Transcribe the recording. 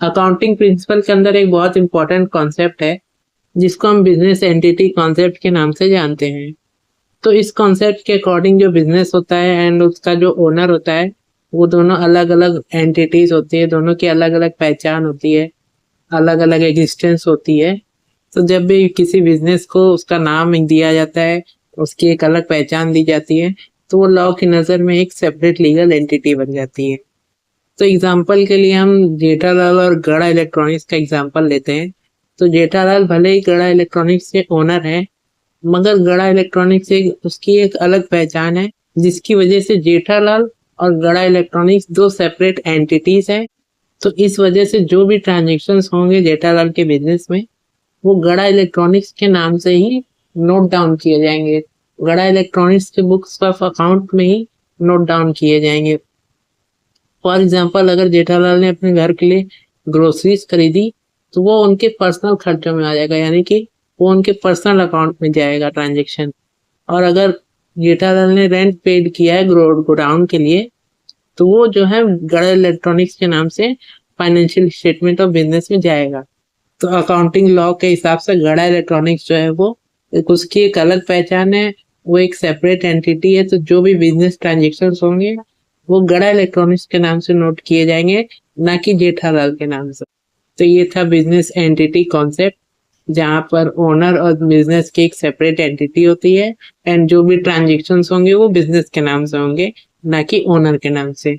Accounting principle के अंदर एक बहुत इंपॉर्टेंट कॉन्सेप्ट है जिसको हम बिजनेस एंटिटी कॉन्सेप्ट के नाम से जानते हैं। तो इस कॉन्सेप्ट के अकॉर्डिंग जो बिजनेस होता है एंड उसका जो ओनर होता है वो दोनों अलग अलग एंटिटीज होती है, दोनों की अलग अलग पहचान होती है, अलग अलग एग्जिस्टेंस होती है। तो जब भी किसी बिजनेस को उसका नाम दिया जाता है, उसकी एक अलग पहचान दी जाती है, तो वो लॉ की नज़र में एक सेपरेट लीगल एंटिटी बन जाती है। तो एग्जाम्पल के लिए हम जेठालाल और गड़ा इलेक्ट्रॉनिक्स का एग्जाम्पल लेते हैं। तो जेठालाल भले ही गड़ा इलेक्ट्रॉनिक्स के ओनर हैं, मगर गड़ा इलेक्ट्रॉनिक्स एक उसकी एक अलग पहचान है, जिसकी वजह से जेठालाल और गड़ा इलेक्ट्रॉनिक्स दो सेपरेट एंटिटीज हैं। तो इस वजह से जो भी ट्रांजेक्शन्स होंगे जेठालाल के बिजनेस में, वो गड़ा इलेक्ट्रॉनिक्स के नाम से ही नोट डाउन किए जाएंगे, गड़ा इलेक्ट्रॉनिक्स के बुक्स ऑफ अकाउंट में ही नोट डाउन किए जाएंगे। फॉर एग्जाम्पल, अगर जेठालाल ने अपने घर के लिए ग्रोसरीज खरीदी तो वो उनके पर्सनल खर्चों में आ जाएगा, यानी कि वो उनके पर्सनल अकाउंट में जाएगा ट्रांजेक्शन। और अगर जेठालाल ने रेंट पेड किया है गोडाउन के लिए, तो वो जो है गड़ा इलेक्ट्रॉनिक्स के नाम से फाइनेंशियल स्टेटमेंट ऑफ बिजनेस में जाएगा। तो अकाउंटिंग लॉ के हिसाब से गड़ा इलेक्ट्रॉनिक्स जो है वो उसकी एक अलग पहचान है, वो एक सेपरेट एंटिटी है। तो जो भी बिजनेस ट्रांजेक्शन होंगे वो गड़ा इलेक्ट्रॉनिक्स के नाम से नोट किए जाएंगे, ना कि जेठालाल के नाम से। तो ये था बिजनेस एंटिटी कॉन्सेप्ट, जहाँ पर ओनर और बिजनेस की एक सेपरेट एंटिटी होती है एंड जो भी ट्रांजेक्शन होंगे वो बिजनेस के नाम से होंगे, ना कि ओनर के नाम से।